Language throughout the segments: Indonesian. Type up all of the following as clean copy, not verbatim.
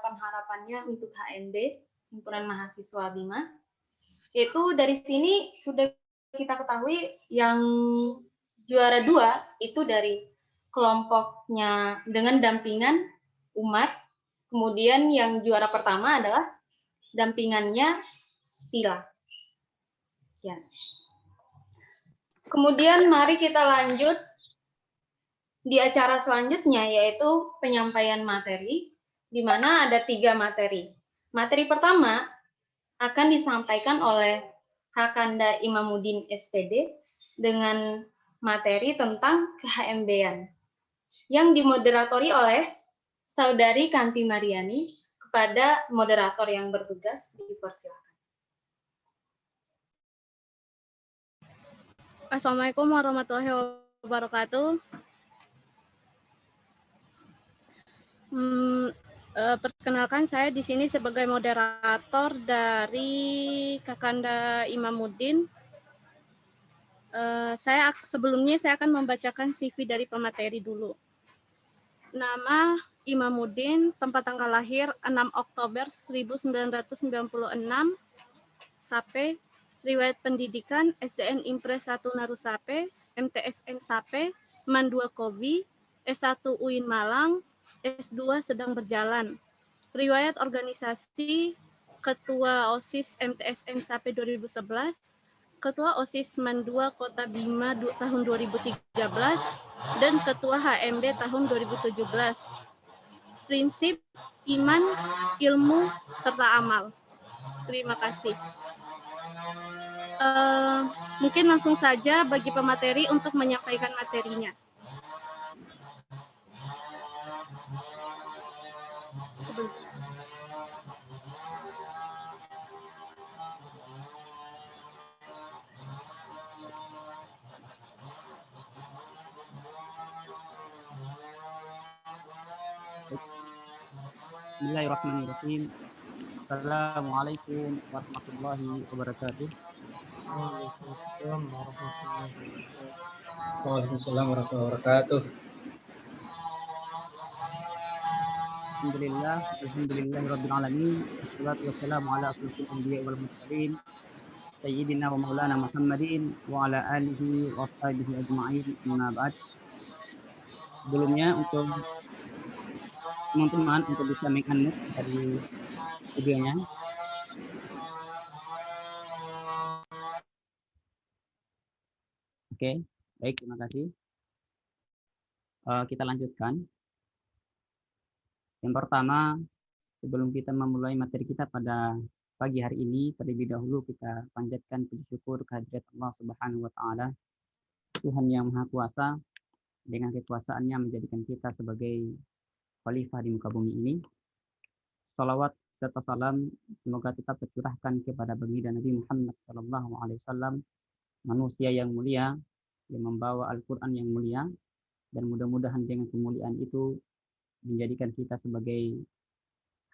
harapan-harapannya untuk HMB, Himpunan Mahasiswa BIMA. Itu dari sini sudah kita ketahui yang juara 2 itu dari kelompoknya dengan dampingan Umat. Kemudian yang juara pertama adalah dampingannya Tila. Ya. Kemudian mari kita lanjut di acara selanjutnya, yaitu penyampaian materi, di mana ada 3 materi. Materi pertama akan disampaikan oleh Kakanda Imamuddin SPD dengan materi tentang ke-HMB-an yang dimoderatori oleh Saudari Kanti Mariani. Kepada moderator yang bertugas, dipersilakan. Assalamualaikum warahmatullahi wabarakatuh. Perkenalkan, saya di sini sebagai moderator dari Kakanda Imamuddin. Sebelumnya saya akan membacakan CV dari pemateri dulu. Nama Imamuddin, tempat tanggal lahir 6 Oktober 1996, Sape, riwayat pendidikan SDN Impres 1 Narusape, MTSN Sape, MAN 2 Kobi, S1 UIN Malang, S2 sedang berjalan. Riwayat organisasi, Ketua OSIS MTSN Sape 2011, Ketua OSIS MAN 2 Kota Bima tahun 2013, dan Ketua HMB tahun 2017. Prinsip, iman, ilmu, serta amal. Terima kasih. Mungkin langsung saja bagi pemateri untuk menyampaikan materinya. Bismillahirrahmanirrahim. Assalamualaikum warahmatullahi wabarakatuh. Waalaikumsalam warahmatullahi wabarakatuh. Alhamdulillahirabbil alamin. Wassalatu wassalamu ala asyrofil anbiya'i wal mursalin sayyidina wa maulana Muhammadin wa ala alihi wa sahbihi ajma'in. Amma ba'd. Sebelumnya untuk teman-teman untuk bisa meng-unmute dari videonya. Oke, baik, terima kasih. Kita lanjutkan. Yang pertama, sebelum kita memulai materi kita pada pagi hari ini, terlebih dahulu kita panjatkan puji syukur kehadirat Allah Subhanahu wa taala, Tuhan yang Maha Kuasa, dengan kekuasaannya menjadikan kita sebagai khalifah di muka bumi ini. Salawat serta salam semoga tetap tercurahkan kepada baginda Nabi Muhammad SAW, manusia yang mulia, yang membawa Al-Quran yang mulia, dan mudah-mudahan dengan kemuliaan itu menjadikan kita sebagai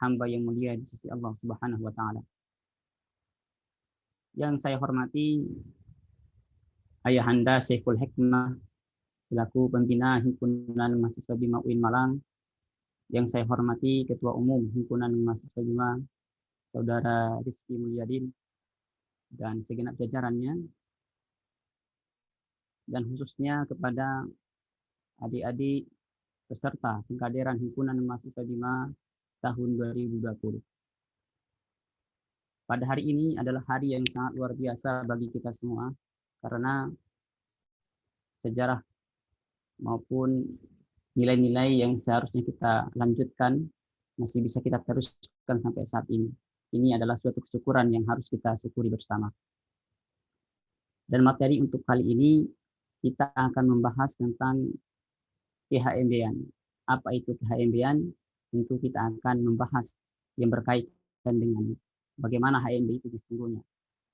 hamba yang mulia di sisi Allah Subhanahu wa taala. Yang saya hormati Ayahanda Syekhul Hikmah selaku pembina Himpunan Mahasiswa BIMA UIN Malang. Yang saya hormati Ketua Umum Himpunan Mahasiswa BIMA Saudara Rizky Mulyadin dan segenap jajarannya, dan khususnya kepada adik-adik peserta pengkaderan Himpunan Mahasiswa BIMA tahun 2020. Pada hari ini adalah hari yang sangat luar biasa bagi kita semua, karena sejarah maupun nilai-nilai yang seharusnya kita lanjutkan masih bisa kita teruskan sampai saat ini. Ini adalah suatu kesyukuran yang harus kita syukuri bersama. Dan materi untuk kali ini kita akan membahas tentang ke-HMB-an. Apa itu ke-HMB-an? Tentu kita akan membahas yang berkaitan dengan bagaimana HMB itu sesungguhnya,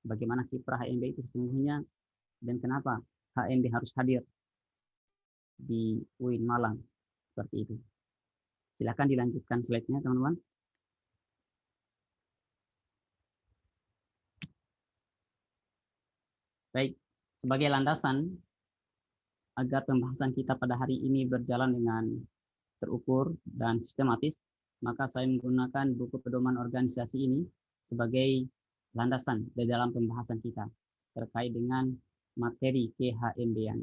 bagaimana kiprah HMB itu sesungguhnya, dan kenapa HMB harus hadir di UIN Malang. Seperti itu. Silakan dilanjutkan slide-nya, teman-teman. Baik, sebagai landasan agar pembahasan kita pada hari ini berjalan dengan terukur dan sistematis, maka saya menggunakan buku pedoman organisasi ini sebagai landasan di dalam pembahasan kita terkait dengan materi KHMB-an.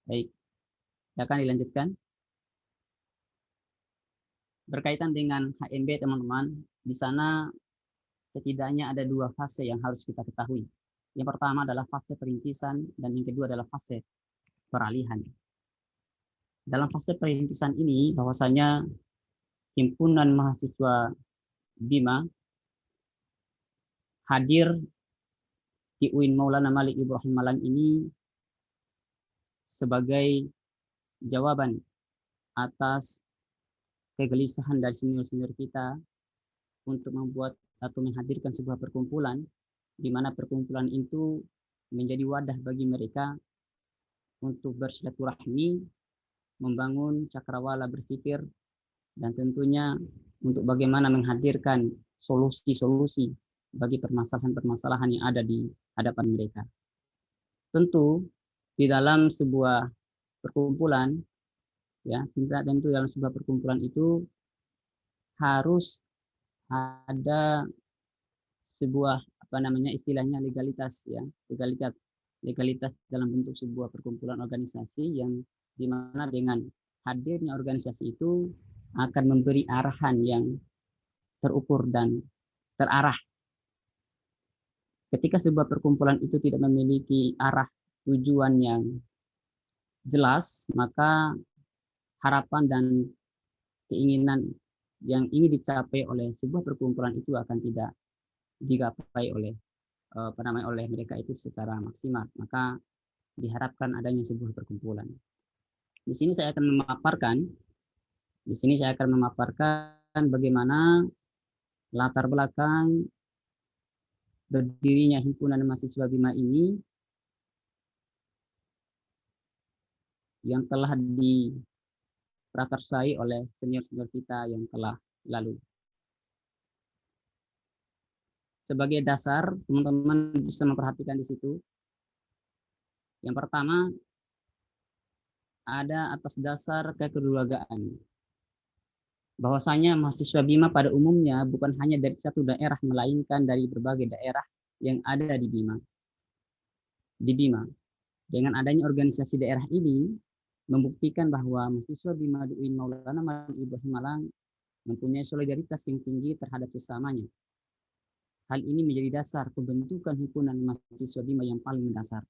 Baik, akan dilanjutkan. Berkaitan dengan HMB, teman-teman, di sana setidaknya ada 2 fase yang harus kita ketahui. Yang pertama adalah fase perintisan dan yang kedua adalah fase peralihan. Dalam fase perintisan ini, bahwasanya himpunan mahasiswa BIMA hadir di UIN Maulana Malik Ibrahim Malang ini sebagai jawaban atas kegelisahan dari senior-senior kita untuk membuat atau menghadirkan sebuah perkumpulan, di mana perkumpulan itu menjadi wadah bagi mereka untuk bersilaturahmi, membangun cakrawala berpikir, dan tentunya untuk bagaimana menghadirkan solusi-solusi bagi permasalahan-permasalahan yang ada di hadapan mereka. Tentu di dalam sebuah perkumpulan, ya, tentu dalam sebuah perkumpulan itu harus ada sebuah istilahnya legalitas, ya, legalitas dalam bentuk sebuah perkumpulan organisasi yang dimana dengan hadirnya organisasi itu akan memberi arahan yang terukur dan terarah. Ketika sebuah perkumpulan itu tidak memiliki arah tujuan yang jelas, maka harapan dan keinginan yang ingin dicapai oleh sebuah perkumpulan itu akan tidak digapai oleh oleh mereka itu secara maksimal. Maka diharapkan adanya sebuah perkumpulan. Di sini saya akan memaparkan bagaimana latar belakang berdirinya himpunan mahasiswa BIMA ini yang telah diprakarsai oleh senior-senior kita yang telah lalu. Sebagai dasar, teman-teman bisa memperhatikan di situ. Yang pertama, ada atas dasar kekeluargaan. Bahwasanya mahasiswa BIMA pada umumnya bukan hanya dari satu daerah, melainkan dari berbagai daerah yang ada di BIMA. Dengan adanya organisasi daerah ini, membuktikan bahwa mahasiswa BIMA di UIN Maulana Malik Ibrahim Malang mempunyai solidaritas yang tinggi terhadap sesamanya. Hal ini menjadi dasar pembentukan himpunan mahasiswa BIMA yang paling mendasar.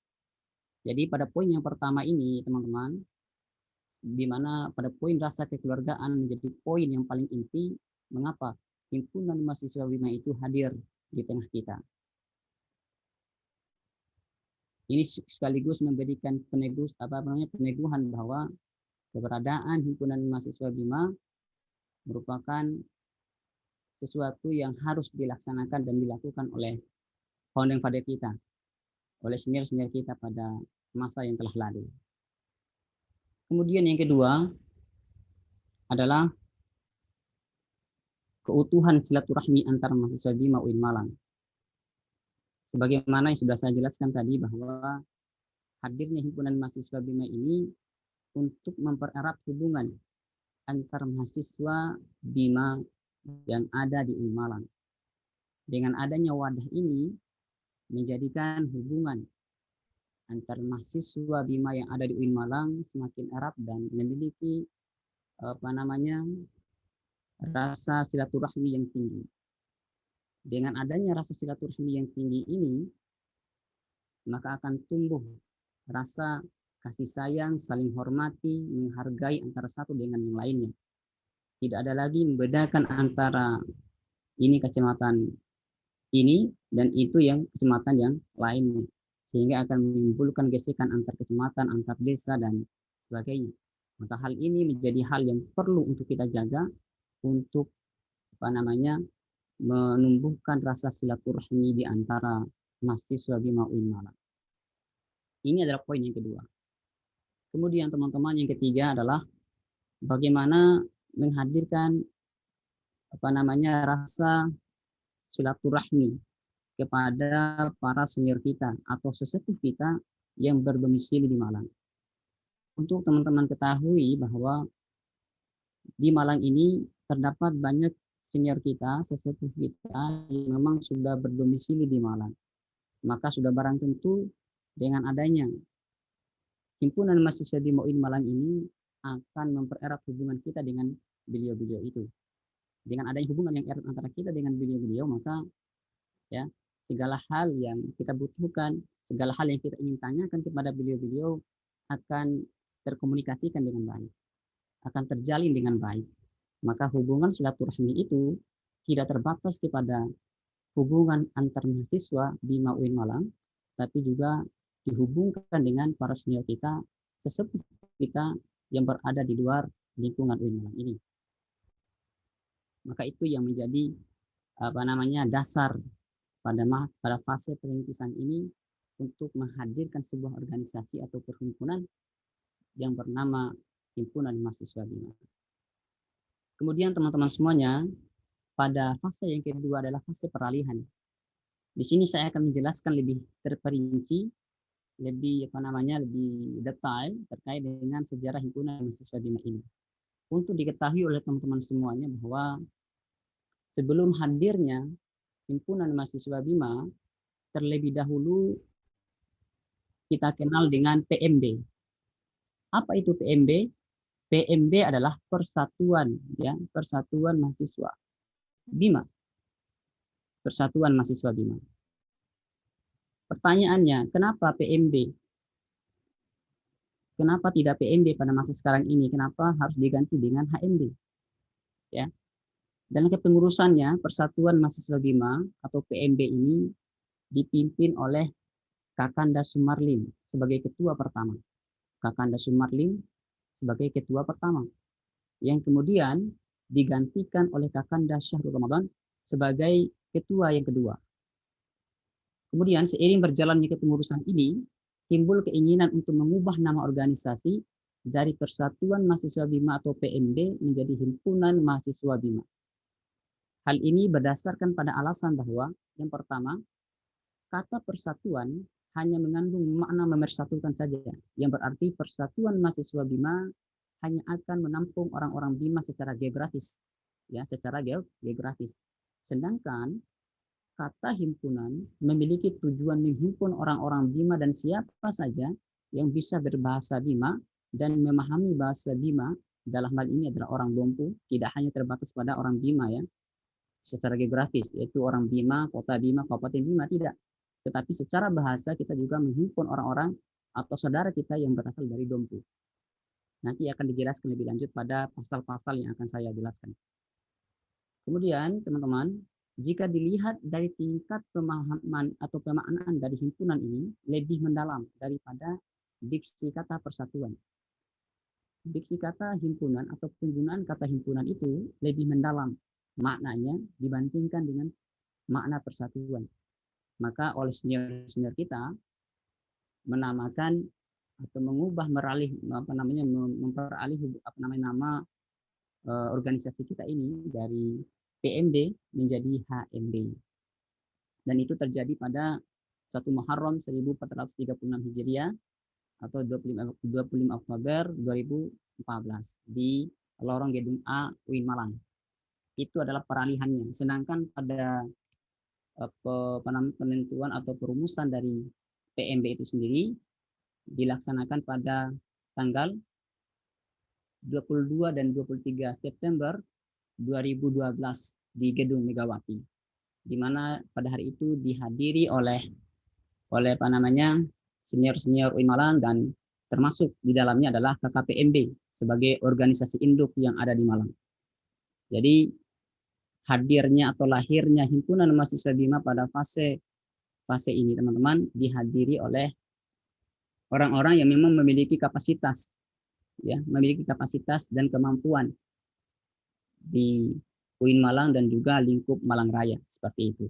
Jadi pada poin yang pertama ini, teman-teman, di mana pada poin rasa kekeluargaan menjadi poin yang paling inti, mengapa himpunan mahasiswa BIMA itu hadir di tengah kita. Ini sekaligus memberikan peneguhan bahwa keberadaan himpunan mahasiswa BIMA merupakan sesuatu yang harus dilaksanakan dan dilakukan oleh founding father kita, oleh senior-senior kita pada masa yang telah lalu. Kemudian yang kedua adalah keutuhan silaturahmi antara mahasiswa BIMA UIN Malang. Sebagaimana yang sudah saya jelaskan tadi, bahwa hadirnya himpunan mahasiswa BIMA ini untuk mempererat hubungan antar mahasiswa BIMA yang ada di UIN Malang. Dengan adanya wadah ini menjadikan hubungan antar mahasiswa BIMA yang ada di UIN Malang semakin erat dan memiliki rasa silaturahmi yang tinggi. Dengan adanya rasa silaturahmi yang tinggi ini, maka akan tumbuh rasa kasih sayang, saling hormati, menghargai antara satu dengan yang lainnya. Tidak ada lagi membedakan antara ini kecamatan ini dan itu yang kecamatan yang lainnya, sehingga akan menimbulkan gesekan antar kecamatan, antar desa dan sebagainya. Maka hal ini menjadi hal yang perlu untuk kita jaga untuk menumbuhkan rasa silaturahmi di antara mahasiswa BIMA UIN Malang. Ini adalah poin yang kedua. Kemudian teman-teman, yang ketiga adalah bagaimana menghadirkan rasa silaturahmi kepada para senior kita atau sesepuh kita yang berdomisili di Malang. Untuk teman-teman ketahui bahwa di Malang ini terdapat banyak senior kita, sesepuh kita yang memang sudah berdomisili di Malang. Maka sudah barang tentu dengan adanya himpunan mahasiswa di MUIN Malang ini akan mempererat hubungan kita dengan beliau-beliau itu. Dengan adanya hubungan yang erat antara kita dengan beliau-beliau, maka ya segala hal yang kita butuhkan, segala hal yang kita ingin tanyakan kepada beliau-beliau akan terkomunikasikan dengan baik, akan terjalin dengan baik. Maka hubungan silaturahmi itu tidak terbatas kepada hubungan antar mahasiswa di MUIN Malang, tapi juga dihubungkan dengan para senior kita, sesepuh kita yang berada di luar lingkungan UIN Malang ini. Maka itu yang menjadi dasar pada fase perintisan ini untuk menghadirkan sebuah organisasi atau perhimpunan yang bernama Himpunan Mahasiswa Bima. Kemudian teman-teman semuanya, pada fase yang kedua adalah fase peralihan. Di sini saya akan menjelaskan lebih terperinci, lebih detail terkait dengan sejarah Himpunan Mahasiswa Bima ini. Untuk diketahui oleh teman-teman semuanya bahwa sebelum hadirnya Himpunan Mahasiswa Bima, terlebih dahulu kita kenal dengan PMB. Apa itu PMB? PMB adalah persatuan mahasiswa Bima. Persatuan Mahasiswa Bima. Pertanyaannya, kenapa PMB? Kenapa tidak PMB pada masa sekarang ini? Kenapa harus diganti dengan HMB? Ya. Dalam kepengurusannya, Persatuan Mahasiswa Bima atau PMB ini dipimpin oleh Kakanda Sumarlim sebagai ketua pertama. Kakanda Sumarlim sebagai ketua pertama. Yang kemudian digantikan oleh Kakanda Syahrul Ramadan sebagai ketua yang kedua. Kemudian seiring berjalannya kepengurusan ini, timbul keinginan untuk mengubah nama organisasi dari Persatuan Mahasiswa Bima atau PMB menjadi Himpunan Mahasiswa Bima. Hal ini berdasarkan pada alasan bahwa yang pertama, kata persatuan hanya mengandung makna memersatukan saja, yang berarti Persatuan Mahasiswa Bima hanya akan menampung orang-orang Bima secara geografis, geografis. Sedangkan kata himpunan memiliki tujuan menghimpun orang-orang Bima dan siapa saja yang bisa berbahasa Bima dan memahami bahasa Bima. Dalam hal ini adalah orang Dompu, tidak hanya terbatas pada orang Bima ya, secara geografis, yaitu orang Bima, kota Bima, kabupaten Bima, tidak. Tetapi secara bahasa kita juga menghimpun orang-orang atau saudara kita yang berasal dari Dompu. Nanti akan dijelaskan lebih lanjut pada pasal-pasal yang akan saya jelaskan. Kemudian teman-teman, jika dilihat dari tingkat pemahaman atau pemaknaan dari himpunan ini lebih mendalam daripada diksi kata persatuan. Diksi kata himpunan atau penggunaan kata himpunan itu lebih mendalam maknanya dibandingkan dengan makna persatuan. Maka oleh senior kita menamakan atau mengubah memperalih nama organisasi kita ini dari PMB menjadi HMB. Dan itu terjadi pada 1 Muharram 1436 Hijriah atau 25 Oktober 2014 di lorong Gedung A UIN Malang. Itu adalah peralihannya. Sedangkan pada penentuan atau perumusan dari PMB itu sendiri dilaksanakan pada tanggal 22 dan 23 September 2012 di Gedung Megawati, di mana pada hari itu dihadiri oleh senior-senior UIN Malang dan termasuk di dalamnya adalah KKPMB sebagai organisasi induk yang ada di Malang. Jadi hadirnya atau lahirnya Himpunan Mahasiswa Bima pada fase ini teman-teman dihadiri oleh orang-orang yang memang memiliki kapasitas dan kemampuan di UIN Malang dan juga lingkup Malang Raya seperti itu.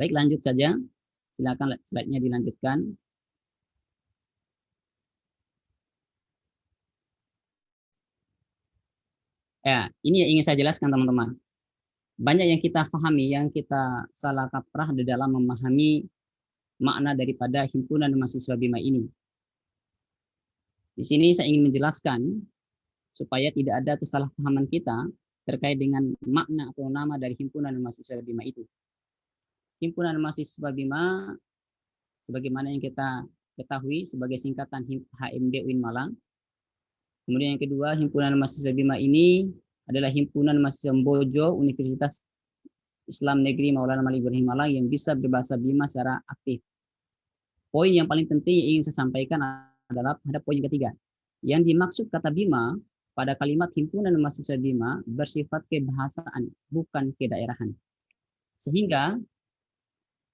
Baik, lanjut saja. Silakan slide-nya dilanjutkan. Ya, ini yang ingin saya jelaskan teman-teman. Banyak yang kita pahami, yang kita salah kaprah di dalam memahami makna daripada Himpunan Mahasiswa Bima ini. Di sini saya ingin menjelaskan supaya tidak ada kesalahpahaman kita terkait dengan makna atau nama dari himpunan mahasiswa BIMA itu. Himpunan mahasiswa BIMA sebagaimana yang kita ketahui sebagai singkatan HMB UIN Malang. Kemudian yang kedua, himpunan mahasiswa BIMA ini adalah himpunan mahasiswa Bojo Universitas Islam Negeri Maulana Malik Ibrahim Malang yang bisa berbahasa BIMA secara aktif. Poin yang paling penting yang ingin saya sampaikan adalah pada poin ketiga. Yang dimaksud kata BIMA pada kalimat himpunan mahasiswa BIMA bersifat kebahasaan, bukan kedaerahan. Sehingga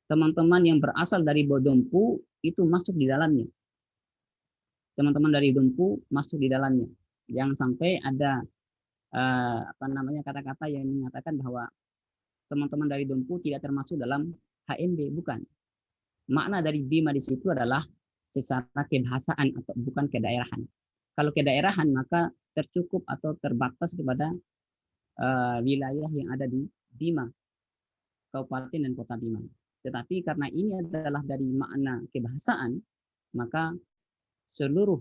teman-teman yang berasal dari Bodompu itu masuk di dalamnya. Teman-teman dari Dompu masuk di dalamnya. Jangan sampai ada kata-kata yang mengatakan bahwa teman-teman dari Dompu tidak termasuk dalam HMB, bukan. Makna dari BIMA di situ adalah secara kebahasaan atau bukan kedaerahan. Kalau kedaerahan maka tercukup atau terbatas kepada wilayah yang ada di BIMA, kabupaten dan kota BIMA. Tetapi karena ini adalah dari makna kebahasaan, maka seluruh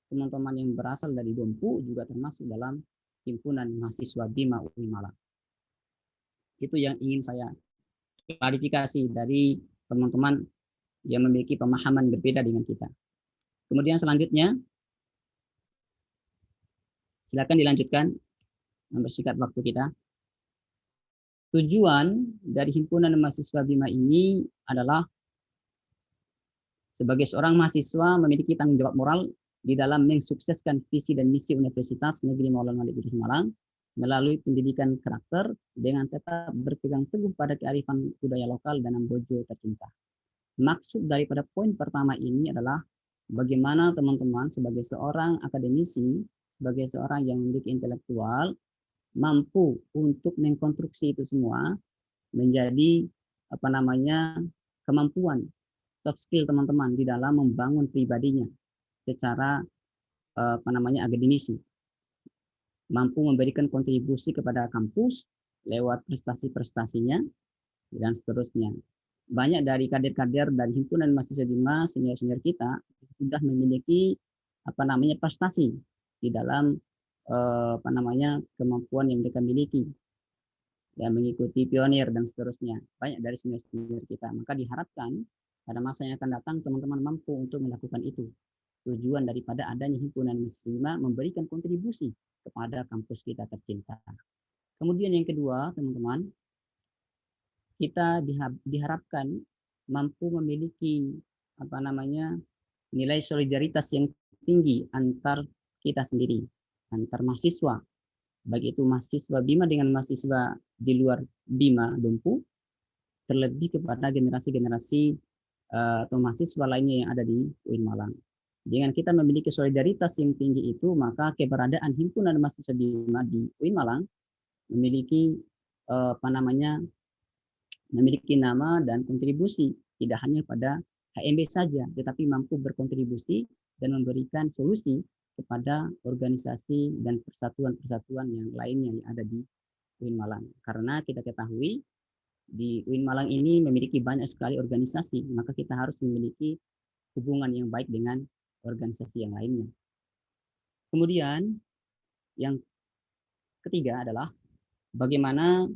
teman-teman yang berasal dari Dompu juga termasuk dalam himpunan mahasiswa BIMA UIN Malang. Itu yang ingin saya klarifikasi dari teman-teman yang memiliki pemahaman berbeda dengan kita. Kemudian selanjutnya, silakan dilanjutkan, mempersingkat waktu kita. Tujuan dari himpunan mahasiswa BIMA ini adalah sebagai seorang mahasiswa memiliki tanggung jawab moral di dalam mensukseskan visi dan misi Universitas Negeri Maulana Malik Ibrahim Malang melalui pendidikan karakter dengan tetap berpegang teguh pada kearifan budaya lokal dan Bojo tercinta. Maksud daripada poin pertama ini adalah bagaimana teman-teman sebagai seorang akademisi, sebagai seorang yang memiliki intelektual, mampu untuk mengkonstruksi itu semua menjadi kemampuan soft skill teman-teman di dalam membangun pribadinya secara akademisi, mampu memberikan kontribusi kepada kampus lewat prestasi-prestasinya dan seterusnya. Banyak dari kader-kader dari himpunan mahasiswa BIMA senior-senior kita sudah memiliki prestasi di dalam kemampuan yang mereka miliki, ya, mengikuti pionir dan seterusnya. Banyak dari senior-senior kita. Maka diharapkan pada masa yang akan datang teman-teman mampu untuk melakukan itu. Tujuan daripada adanya himpunan mahasiswa BIMA memberikan kontribusi kepada kampus kita tercinta. Kemudian yang kedua, teman-teman, kita diharapkan mampu memiliki nilai solidaritas yang tinggi antar kita sendiri, antar mahasiswa, baik itu mahasiswa BIMA dengan mahasiswa di luar BIMA Dompu, terlebih kepada generasi-generasi atau mahasiswa lainnya yang ada di UIN Malang. Dengan kita memiliki solidaritas yang tinggi itu, maka keberadaan himpunan mahasiswa BIMA di UIN Malang memiliki memiliki nama dan kontribusi tidak hanya pada HMB saja, tetapi mampu berkontribusi dan memberikan solusi kepada organisasi dan persatuan-persatuan yang lainnya yang ada di UIN Malang. Karena kita ketahui di UIN Malang ini memiliki banyak sekali organisasi, maka kita harus memiliki hubungan yang baik dengan organisasi yang lainnya. Kemudian yang ketiga adalah bagaimana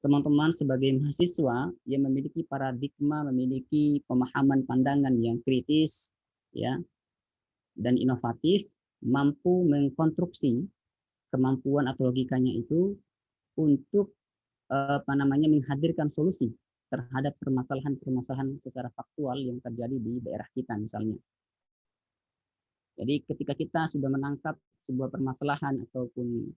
teman-teman sebagai mahasiswa yang memiliki paradigma, memiliki pemahaman pandangan yang kritis, ya, dan inovatif, mampu mengkonstruksi kemampuan atau logikanya itu untuk menghadirkan solusi terhadap permasalahan-permasalahan secara faktual yang terjadi di daerah kita misalnya. Jadi ketika kita sudah menangkap sebuah permasalahan ataupun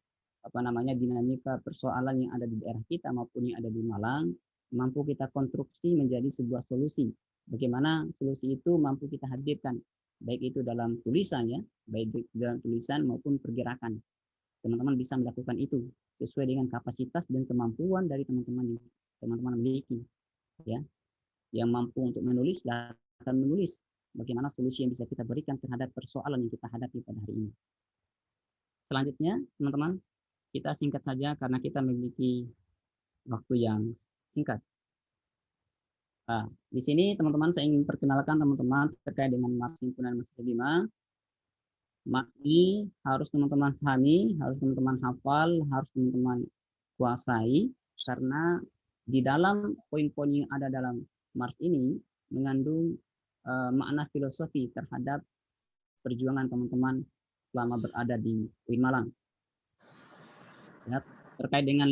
dinamika persoalan yang ada di daerah kita maupun yang ada di Malang, mampu kita konstruksi menjadi sebuah solusi. Bagaimana solusi itu mampu kita hadirkan, baik itu dalam tulisannya, baik dalam tulisan maupun pergerakan. Teman-teman bisa melakukan itu sesuai dengan kapasitas dan kemampuan dari teman-teman miliki, ya, yang mampu untuk menulis dan menulis bagaimana solusi yang bisa kita berikan terhadap persoalan yang kita hadapi pada hari ini. Selanjutnya, teman-teman, kita singkat saja karena kita memiliki waktu yang singkat. Nah, di sini teman-teman saya ingin perkenalkan teman-teman terkait dengan himpunan mahasiswa BIMA. Ini harus teman-teman pahami, harus teman-teman hafal, harus teman-teman kuasai, karena di dalam poin-poin yang ada dalam Mars ini mengandung makna filosofi terhadap perjuangan teman-teman selama berada di UIN Malang. Ya, terkait dengan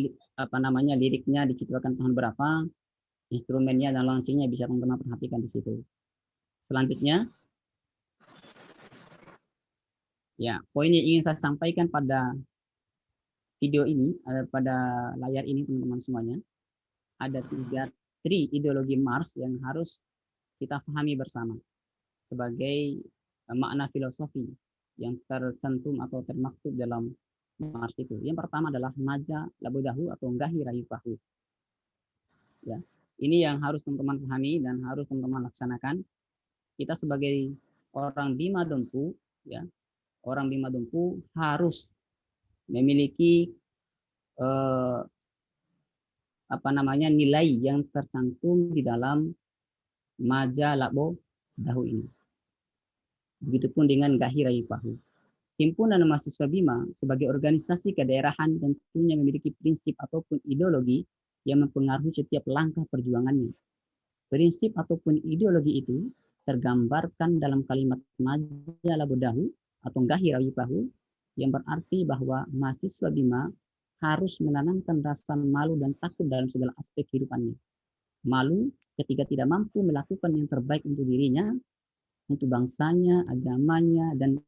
liriknya diciptakan tahun berapa, instrumennya dan launchingnya bisa teman-teman perhatikan di situ. Selanjutnya, ya, poin yang ingin saya sampaikan pada video ini, pada layar ini teman-teman semuanya, ada tiga ideologi Mars yang harus kita pahami bersama sebagai makna filosofi yang tercantum atau termaktub dalam Mars itu. Yang pertama adalah Naja Labodahu atau Nggahi Rayu Pahu. Ya, ini yang harus teman-teman pahami dan harus teman-teman laksanakan. Kita sebagai orang Bima Dompu, ya, orang Bima Dompu harus memiliki nilai yang tercantum di dalam Maja Labo Dahu ini. Begitupun dengan Nggahi Rayu Pahu. Himpunan Mahasiswa Bima sebagai organisasi kedaerahan tentunya memiliki prinsip ataupun ideologi yang mempengaruhi setiap langkah perjuangannya. Prinsip ataupun ideologi itu tergambarkan dalam kalimat Maja Labo Dahu atau Nggahi Rayu Pahu yang berarti bahwa mahasiswa Bima harus menanamkan rasa malu dan takut dalam segala aspek kehidupannya. Malu ketika tidak mampu melakukan yang terbaik untuk dirinya, untuk bangsanya, agamanya, dan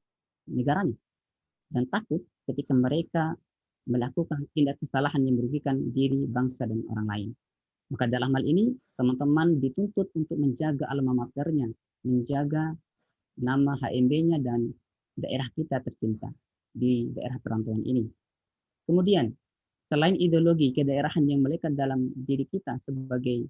negaranya. Dan takut ketika mereka melakukan tindak kesalahan yang merugikan diri, bangsa, dan orang lain. Maka dalam hal ini, teman-teman dituntut untuk menjaga alma maternya, menjaga nama HMB-nya dan daerah kita tercinta di daerah perantauan ini. Kemudian, selain ideologi kedaerahan yang melekat dalam diri kita sebagai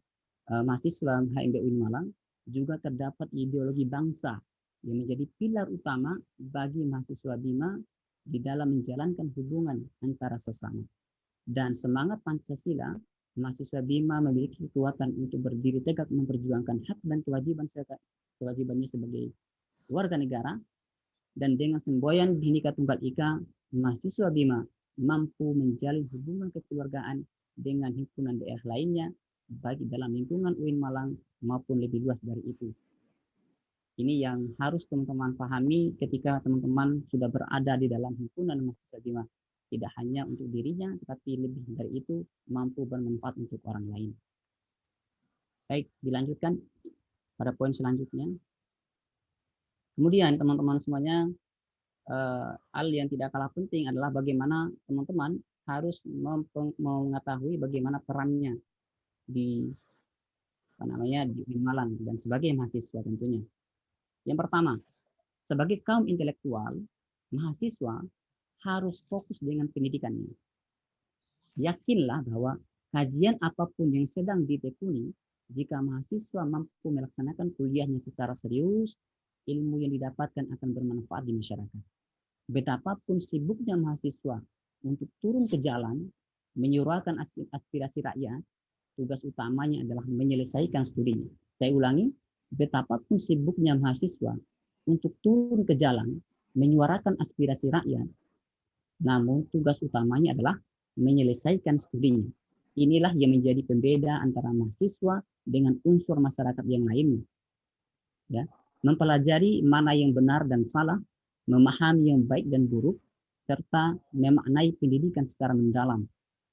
mahasiswa HMB UIN Malang, juga terdapat ideologi bangsa yang menjadi pilar utama bagi mahasiswa Bima di dalam menjalankan hubungan antara sesama. Dan semangat Pancasila, mahasiswa Bima memiliki kekuatan untuk berdiri tegak memperjuangkan hak dan kewajibannya sebagai warga negara, dan dengan semboyan Bhinneka Tunggal Ika, mahasiswa Bima mampu menjalin hubungan kekeluargaan dengan himpunan daerah lainnya, baik dalam lingkungan UIN Malang maupun lebih luas dari itu. Ini yang harus teman-teman pahami ketika teman-teman sudah berada di dalam himpunan mahasiswa Bima. Tidak hanya untuk dirinya, tetapi lebih dari itu mampu bermanfaat untuk orang lain. Baik, dilanjutkan pada poin selanjutnya. Kemudian teman-teman semuanya, hal yang tidak kalah penting adalah bagaimana teman-teman harus mengetahui bagaimana perannya di UIN Malang dan sebagai mahasiswa tentunya. Yang pertama, sebagai kaum intelektual, mahasiswa harus fokus dengan pendidikannya. Yakinlah bahwa kajian apapun yang sedang ditekuni, jika mahasiswa mampu melaksanakan kuliahnya secara serius, ilmu yang didapatkan akan bermanfaat di masyarakat. Betapapun sibuknya mahasiswa untuk turun ke jalan, menyuarakan aspirasi rakyat, tugas utamanya adalah menyelesaikan studinya. Saya ulangi, betapapun sibuknya mahasiswa untuk turun ke jalan, menyuarakan aspirasi rakyat, namun tugas utamanya adalah menyelesaikan studinya. Inilah yang menjadi pembeda antara mahasiswa dengan unsur masyarakat yang lainnya. Ya, mempelajari mana yang benar dan salah, memahami yang baik dan buruk, serta memaknai pendidikan secara mendalam.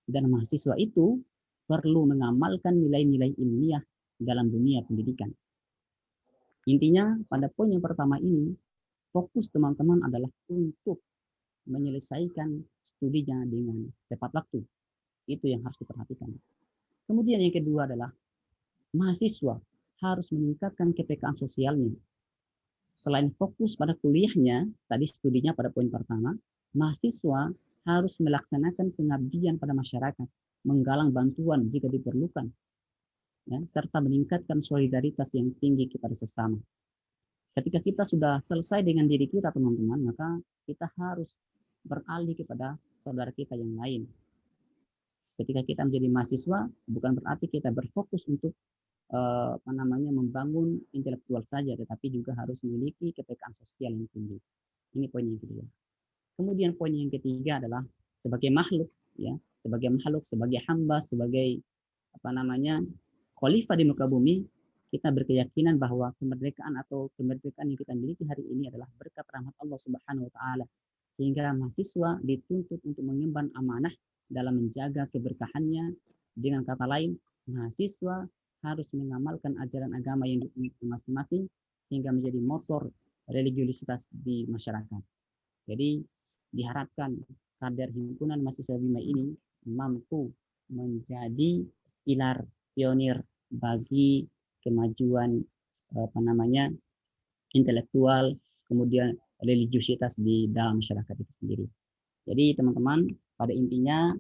Dan mahasiswa itu perlu mengamalkan nilai-nilai ilmiah dalam dunia pendidikan. Intinya pada poin yang pertama ini, fokus teman-teman adalah untuk menyelesaikan studinya dengan tepat waktu. Itu yang harus diperhatikan. Kemudian yang kedua adalah mahasiswa harus meningkatkan kepekaan sosialnya. Selain fokus pada kuliahnya, tadi studinya pada poin pertama, mahasiswa harus melaksanakan pengabdian pada masyarakat, menggalang bantuan jika diperlukan, ya, serta meningkatkan solidaritas yang tinggi kepada sesama. Ketika kita sudah selesai dengan diri kita, teman-teman, maka kita harus beralih kepada saudara kita yang lain. Ketika kita menjadi mahasiswa, bukan berarti kita berfokus untuk membangun intelektual saja, tetapi juga harus memiliki kepekaan sosial yang tinggi. Ini poin yang kedua. Kemudian poin yang ketiga adalah sebagai makhluk, ya, sebagai hamba, sebagai khalifah di muka bumi, kita berkeyakinan bahwa kemerdekaan yang kita miliki hari ini adalah berkat rahmat Allah Subhanahu wa taala. Sehingga mahasiswa dituntut untuk mengemban amanah dalam menjaga keberkahannya. Dengan kata lain, mahasiswa harus mengamalkan ajaran agama yang dimiliki masing-masing sehingga menjadi motor religiusitas di masyarakat. Jadi diharapkan kader himpunan mahasiswa BIMA ini mampu menjadi pilar pionir bagi kemajuan intelektual, kemudian religiusitas di dalam masyarakat itu sendiri. Jadi teman-teman, pada intinya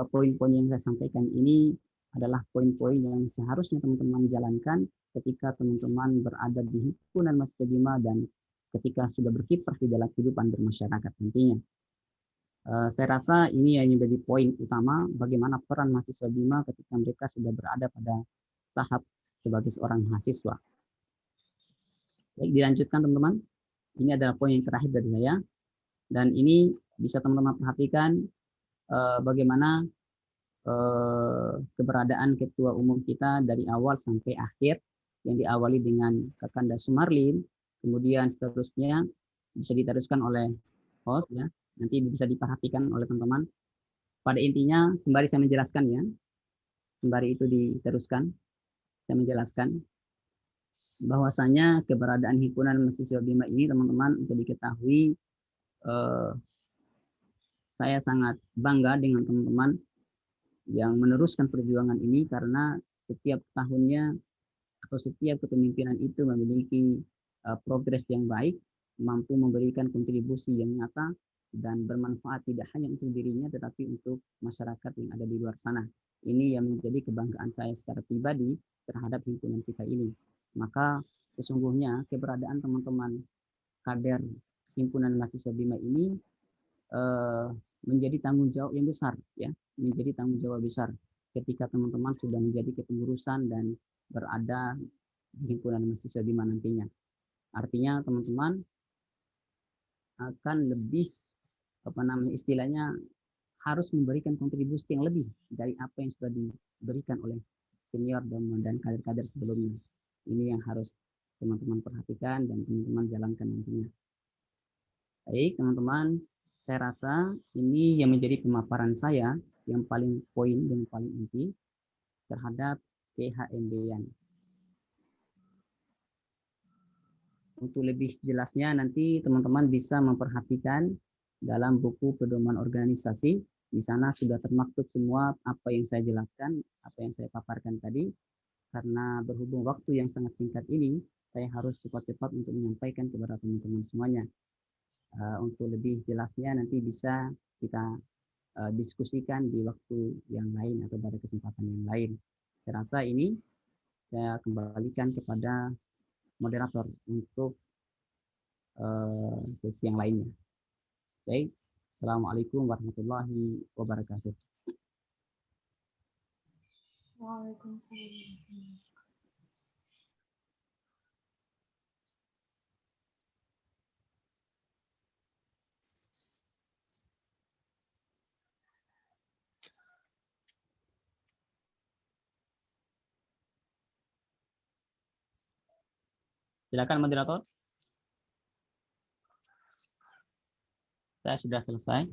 poin-poin yang saya sampaikan ini adalah poin-poin yang seharusnya teman-teman jalankan ketika teman-teman berada di himpunan mahasiswa BIMA dan ketika sudah berkiprah di dalam kehidupan bermasyarakat nantinya. Saya rasa ini yang menjadi poin utama bagaimana peran mahasiswa BIMA ketika mereka sudah berada pada tahap sebagai seorang mahasiswa. Baik, dilanjutkan teman-teman. Ini adalah poin yang terakhir dari saya. Dan ini bisa teman-teman perhatikan bagaimana keberadaan ketua umum kita dari awal sampai akhir, yang diawali dengan Kakanda Sumarlin, kemudian seterusnya bisa diteruskan oleh host, ya. Nanti bisa diperhatikan oleh teman-teman. Pada intinya, sembari saya menjelaskan, ya, sembari itu diteruskan, saya menjelaskan bahwasanya keberadaan himpunan mahasiswa BIMA ini, teman-teman, untuk diketahui, saya sangat bangga dengan teman-teman yang meneruskan perjuangan ini, karena setiap tahunnya atau setiap kepemimpinan itu memiliki progres yang baik, mampu memberikan kontribusi yang nyata dan bermanfaat tidak hanya untuk dirinya tetapi untuk masyarakat yang ada di luar sana. Ini yang menjadi kebanggaan saya secara pribadi terhadap himpunan kita ini. Maka sesungguhnya keberadaan teman-teman kader himpunan mahasiswa BIMA ini menjadi tanggung jawab yang besar, ya, menjadi tanggung jawab besar ketika teman-teman sudah menjadi kepengurusan dan berada di himpunan mahasiswa BIMA nantinya. Artinya teman-teman akan lebih istilahnya harus memberikan kontribusi yang lebih dari apa yang sudah diberikan oleh senior dan kader-kader sebelumnya. Ini yang harus teman-teman perhatikan dan teman-teman jalankan nantinya. Baik teman-teman, saya rasa ini yang menjadi pemaparan saya yang paling poin dan paling inti terhadap PHMB-an. Untuk lebih jelasnya nanti teman-teman bisa memperhatikan dalam buku pedoman organisasi. Di sana sudah termaktub semua apa yang saya jelaskan, apa yang saya paparkan tadi. Karena berhubung waktu yang sangat singkat ini, saya harus cepat-cepat untuk menyampaikan kepada teman-teman semuanya. Untuk lebih jelasnya nanti bisa kita diskusikan di waktu yang lain atau pada kesempatan yang lain. Saya rasa ini saya kembalikan kepada moderator untuk sesi yang lainnya. Baik, Assalamualaikum warahmatullahi wabarakatuh. Waalaikumsalam. Silakan moderator. Saya sudah selesai.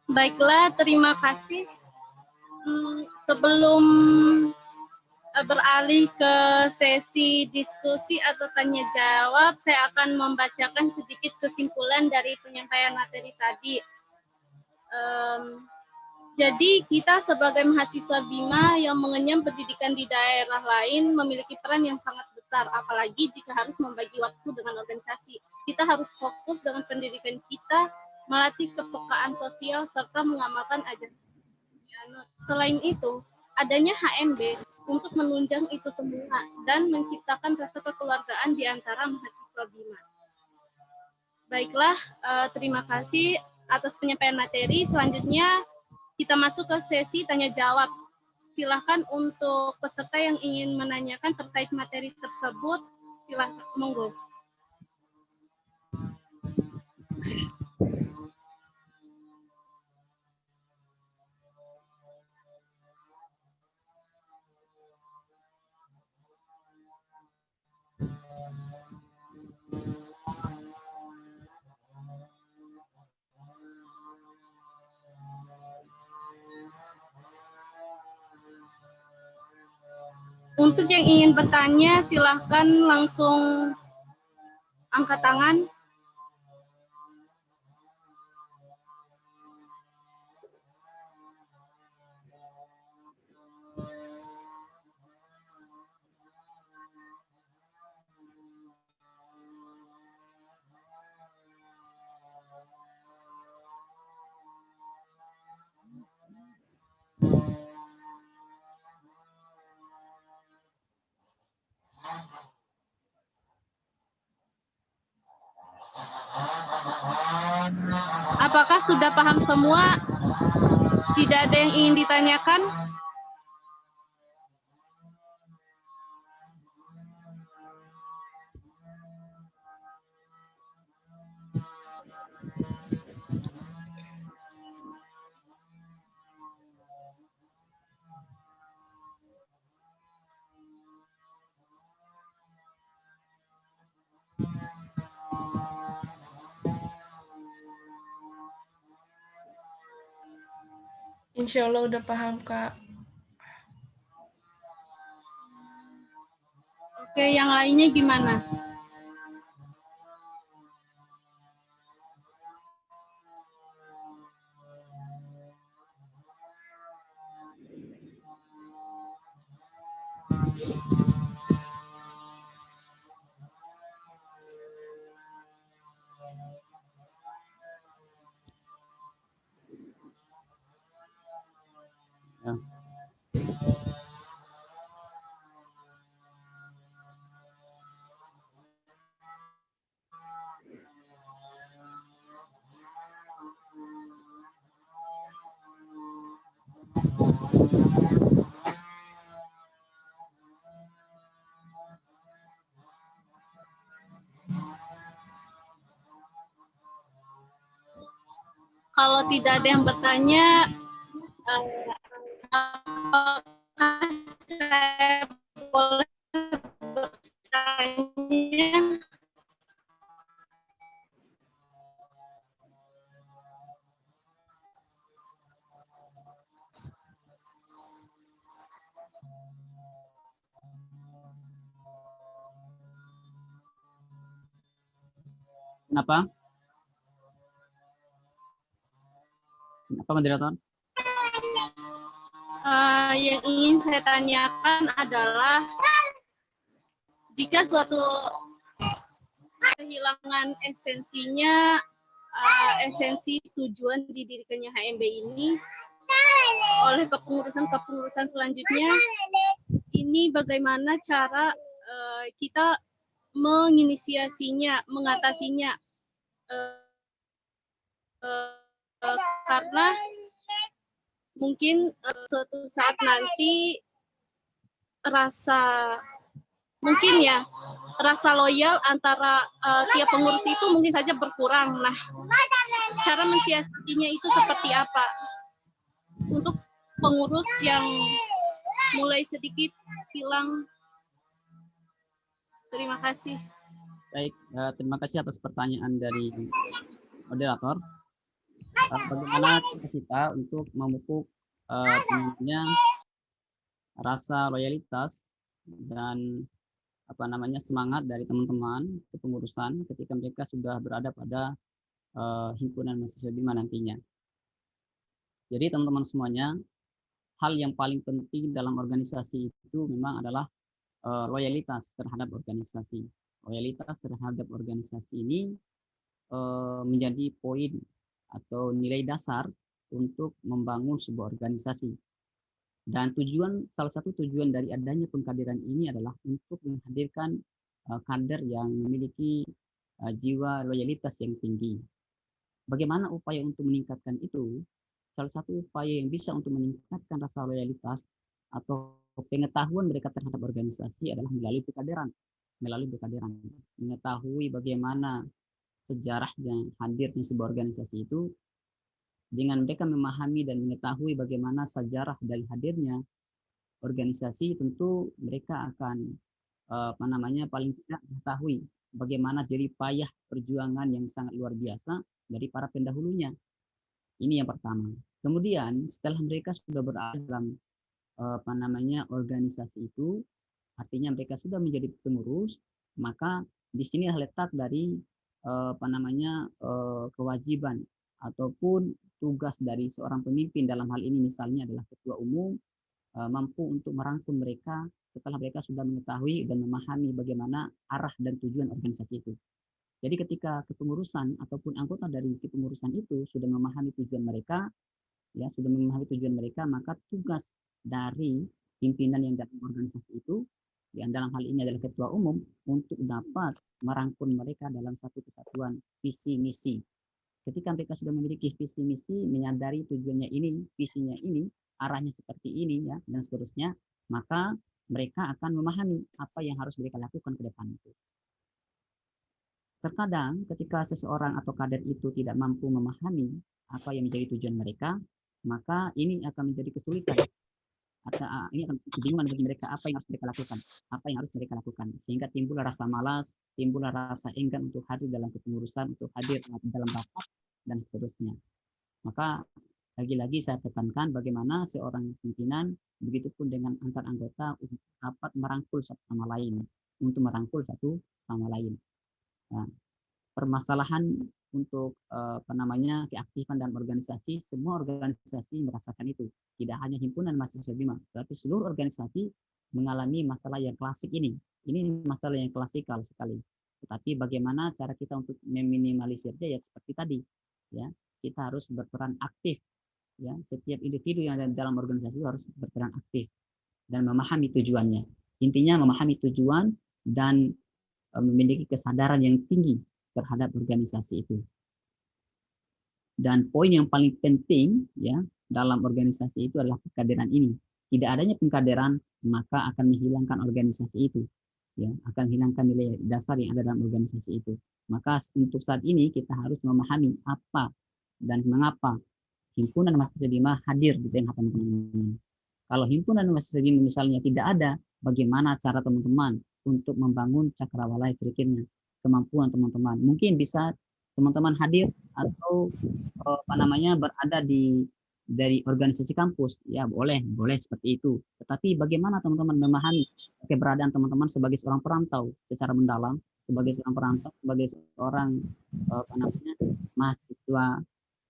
Baiklah, terima kasih. Sebelum beralih ke sesi diskusi atau tanya jawab, saya akan membacakan sedikit kesimpulan dari penyampaian materi tadi. Jadi kita sebagai mahasiswa BIMA yang mengenyam pendidikan di daerah lain memiliki peran yang sangat besar, apalagi jika harus membagi waktu dengan organisasi. Kita harus fokus dengan pendidikan kita, melatih kepekaan sosial, serta mengamalkan ajaran. Selain itu, adanya HMB untuk menunjang itu semua dan menciptakan rasa kekeluargaan di antara mahasiswa BIMA. Baiklah, terima kasih atas penyampaian materi. Selanjutnya, kita masuk ke sesi tanya jawab. Silahkan untuk peserta yang ingin menanyakan terkait materi tersebut, silahkan, monggo. Untuk yang ingin bertanya, silahkan langsung angkat tangan. Apakah sudah paham semua? Tidak ada yang ingin ditanyakan? Insya Allah udah paham, Kak. Oke, yang lainnya gimana? Ya. Kalau tidak ada yang bertanya, apakah saya boleh bertanya? Kenapa? Kenapa, moderator? Yang ingin saya tanyakan adalah jika suatu kehilangan esensinya, esensi tujuan didirikannya HMB ini oleh kepengurusan selanjutnya, ini bagaimana cara kita menginisiasinya, mengatasinya, karena mungkin suatu saat nanti rasa loyal antara tiap pengurus itu mungkin saja berkurang. Nah, cara mensiasatinya itu seperti apa untuk pengurus yang mulai sedikit hilang? Terima kasih. Baik, terima kasih atas pertanyaan dari moderator. Bagaimana kita untuk memupuk rasa loyalitas dan semangat dari teman-teman kepengurusan ketika mereka sudah berada pada himpunan mahasiswa BIMA nantinya. Jadi teman-teman semuanya, hal yang paling penting dalam organisasi itu memang adalah loyalitas terhadap organisasi. Loyalitas terhadap organisasi ini menjadi poin atau nilai dasar untuk membangun sebuah organisasi. Dan salah satu tujuan dari adanya pengkaderan ini adalah untuk menghadirkan kader yang memiliki jiwa loyalitas yang tinggi. Bagaimana upaya untuk meningkatkan itu? Salah satu upaya yang bisa untuk meningkatkan rasa loyalitas atau pengetahuan mereka terhadap organisasi adalah melalui pengkaderan. Mengetahui bagaimana sejarahnya hadirnya sebuah organisasi itu, dengan mereka memahami dan mengetahui bagaimana sejarah dari hadirnya organisasi, tentu mereka akan paling tidak mengetahui bagaimana jerih payah perjuangan yang sangat luar biasa dari para pendahulunya. Ini yang pertama. Kemudian setelah mereka sudah berada dalam organisasi itu, artinya mereka sudah menjadi pengurus, maka di sini letak dari kewajiban ataupun tugas dari seorang pemimpin, dalam hal ini misalnya adalah ketua umum, mampu untuk merangkum mereka setelah mereka sudah mengetahui dan memahami bagaimana arah dan tujuan organisasi itu. Jadi ketika kepengurusan ataupun anggota dari kepengurusan itu sudah memahami tujuan mereka, maka tugas dari pimpinan yang dalam organisasi itu, yang dalam hal ini adalah ketua umum, untuk dapat merangkum mereka dalam satu kesatuan visi misi. Ketika mereka sudah memiliki visi misi, menyadari tujuannya ini, visinya ini, arahnya seperti ini, ya, dan seterusnya, maka mereka akan memahami apa yang harus mereka lakukan ke depan itu. Terkadang ketika seseorang atau kader itu tidak mampu memahami apa yang menjadi tujuan mereka, maka ini akan menjadi kesulitan. Ini akan kebingungan bagi mereka apa yang harus mereka lakukan, sehingga timbul rasa malas, timbul rasa enggan untuk hadir dalam kepengurusan, untuk hadir dalam rapat dan seterusnya. Maka lagi-lagi saya tekankan bagaimana seorang pimpinan, begitupun dengan antar anggota, untuk dapat merangkul satu sama lain, Nah, permasalahan untuk keaktifan dalam organisasi, semua organisasi merasakan itu. Tidak hanya himpunan mahasiswa BIMA, tapi seluruh organisasi mengalami masalah yang klasik ini. Ini masalah yang klasikal sekali. Tetapi bagaimana cara kita untuk meminimalisirnya, ya seperti tadi, ya, kita harus berperan aktif, ya. Setiap individu yang ada dalam organisasi harus berperan aktif dan memahami tujuannya. Intinya memahami tujuan dan memiliki kesadaran yang tinggi terhadap organisasi itu. Dan poin yang paling penting, ya, dalam organisasi itu adalah pengkaderan ini. Tidak adanya pengkaderan, maka akan menghilangkan organisasi itu, ya, akan hilangkan nilai dasar yang ada dalam organisasi itu. Maka untuk saat ini kita harus memahami apa dan mengapa himpunan mahasiswa BIMA hadir di tengah teman-teman. Kalau himpunan mahasiswa BIMA misalnya tidak ada, bagaimana cara teman-teman untuk membangun cakrawala berikutnya, kemampuan teman-teman? Mungkin bisa teman-teman hadir atau berada dari organisasi kampus, ya boleh seperti itu. Tetapi bagaimana teman-teman memahami keberadaan teman-teman sebagai seorang perantau secara mendalam, sebagai seorang mahasiswa,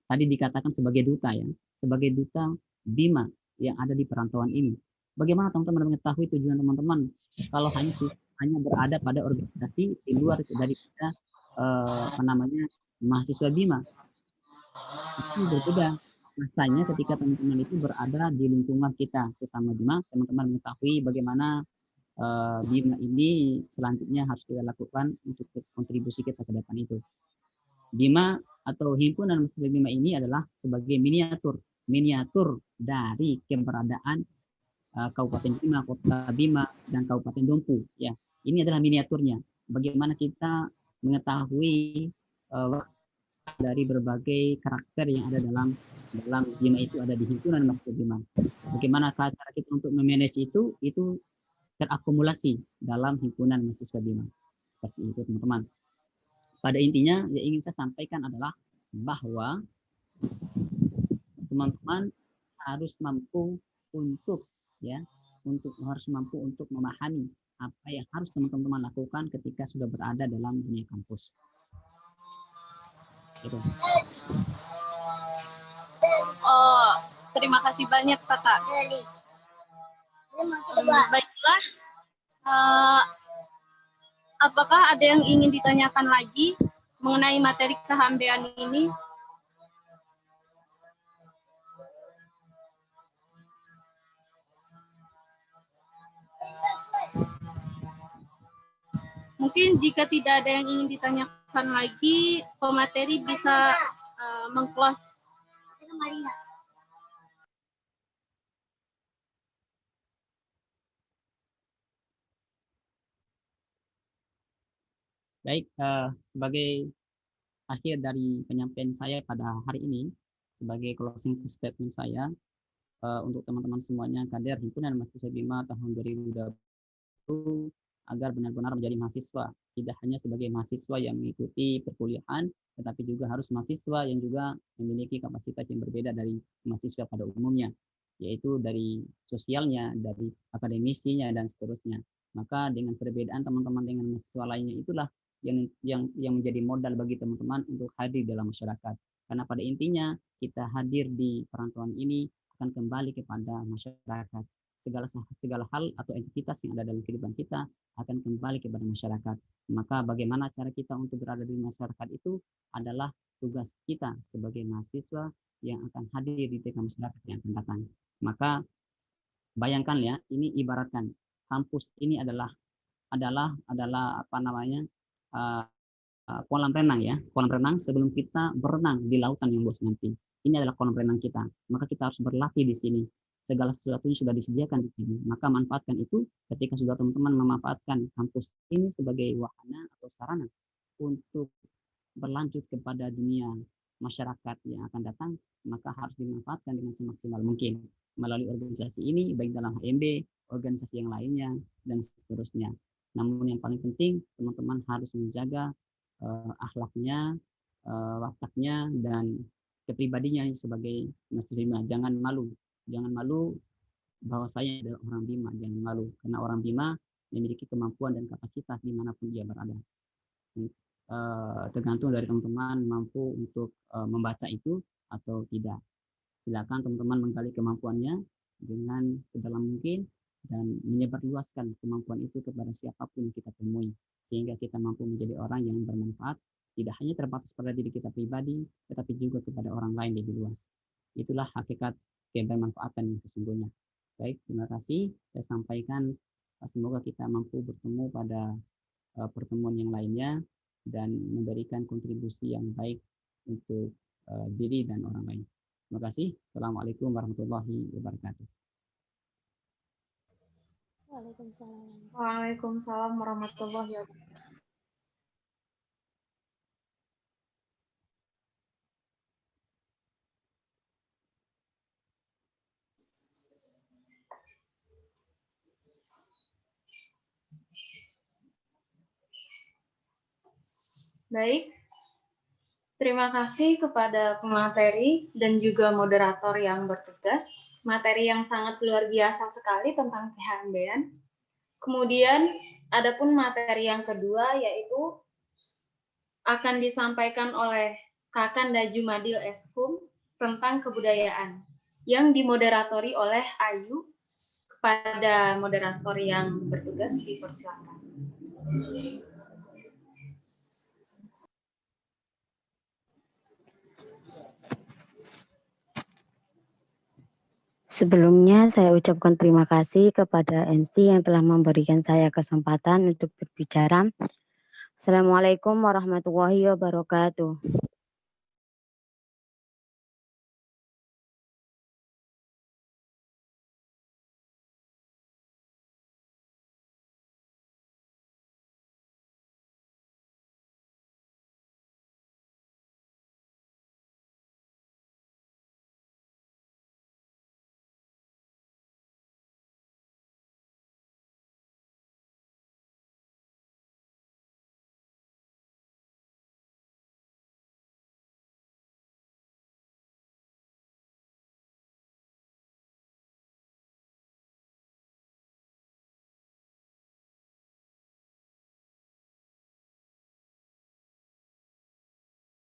tadi dikatakan sebagai duta, ya, sebagai duta BIMA yang ada di perantauan ini. Bagaimana teman-teman mengetahui tujuan teman-teman kalau hanya berada pada organisasi di luar daripada mahasiswa BIMA? Itu berbeda rasanya ketika teman-teman itu berada di lingkungan kita sesama BIMA. Teman-teman mengetahui bagaimana BIMA ini selanjutnya harus kita lakukan untuk kontribusi kita ke depan itu. BIMA atau himpunan mahasiswa BIMA ini adalah sebagai miniatur dari keberadaan Kabupaten BIMA, Kota BIMA, dan Kabupaten Dompu. Ya, ini adalah miniaturnya. Bagaimana kita mengetahui dari berbagai karakter yang ada dalam BIMA itu ada di himpunan mahasiswa BIMA. Bagaimana cara kita untuk memanage itu terakumulasi dalam himpunan mahasiswa BIMA. Seperti itu, teman-teman. Pada intinya yang ingin saya sampaikan adalah bahwa teman-teman harus mampu untuk memahami apa yang harus teman-teman lakukan ketika sudah berada dalam dunia kampus. Gitu. Terima kasih banyak, Tata. Baiklah, apakah ada yang ingin ditanyakan lagi mengenai materi kehambean ini? Mungkin jika tidak ada yang ingin ditanyakan lagi, pemateri bisa meng-close. Baik, sebagai akhir dari penyampaian saya pada hari ini, sebagai closing statement saya, untuk teman-teman semuanya, kader himpunan mahasiswa BIMA tahun 2020, agar benar-benar menjadi mahasiswa, tidak hanya sebagai mahasiswa yang mengikuti perkuliahan, tetapi juga harus mahasiswa yang juga memiliki kapasitas yang berbeda dari mahasiswa pada umumnya, yaitu dari sosialnya, dari akademisinya, dan seterusnya. Maka dengan perbedaan teman-teman dengan mahasiswa lainnya itulah yang menjadi modal bagi teman-teman untuk hadir dalam masyarakat. Karena pada intinya kita hadir di perantauan ini akan kembali kepada masyarakat. Segala hal atau entitas yang ada dalam kehidupan kita akan kembali kepada masyarakat. Maka bagaimana cara kita untuk berada di masyarakat itu adalah tugas kita sebagai mahasiswa yang akan hadir di tengah masyarakat yang akan datang. Maka bayangkan ya, ini ibaratkan kampus ini adalah apa namanya, kolam renang ya, kolam renang sebelum kita berenang di lautan yang luas nanti. Ini adalah kolam renang kita. Maka kita harus berlatih di sini. Segala sesuatunya sudah disediakan di sini. Maka manfaatkan itu ketika sudah teman-teman memanfaatkan kampus ini sebagai wahana atau sarana untuk berlanjut kepada dunia masyarakat yang akan datang, maka harus dimanfaatkan dengan semaksimal mungkin melalui organisasi ini, baik dalam HMB, organisasi yang lainnya, dan seterusnya. Namun yang paling penting, teman-teman harus menjaga akhlaknya, wataknya, dan kepribadinya sebagai mahasiswa BIMA. Jangan malu bahwa saya adalah orang BIMA, jangan malu, karena orang BIMA memiliki kemampuan dan kapasitas dimanapun dia berada. Tergantung dari teman-teman mampu untuk membaca itu atau tidak. Silakan teman-teman menggali kemampuannya dengan sedalam mungkin dan menyebarluaskan kemampuan itu kepada siapapun yang kita temui, sehingga kita mampu menjadi orang yang bermanfaat, tidak hanya terbatas pada diri kita pribadi, tetapi juga kepada orang lain lebih luas. Itulah hakikat kebermanfaatan yang sesungguhnya. Baik, terima kasih. Saya sampaikan, semoga kita mampu bertemu pada pertemuan yang lainnya dan memberikan kontribusi yang baik untuk diri dan orang lain. Terima kasih. Assalamualaikum warahmatullahi wabarakatuh. Waalaikumsalam. Waalaikumsalam warahmatullahi wabarakatuh. Baik, terima kasih kepada pemateri dan juga moderator yang bertugas. Materi yang sangat luar biasa sekali tentang kehambean. Kemudian, adapun materi yang kedua yaitu akan disampaikan oleh Kakanda Jumadil Eskum tentang kebudayaan yang dimoderatori oleh Ayu. Kepada moderator yang bertugas dipersilakan. Sebelumnya saya ucapkan terima kasih kepada MC yang telah memberikan saya kesempatan untuk berbicara. Assalamualaikum warahmatullahi wabarakatuh.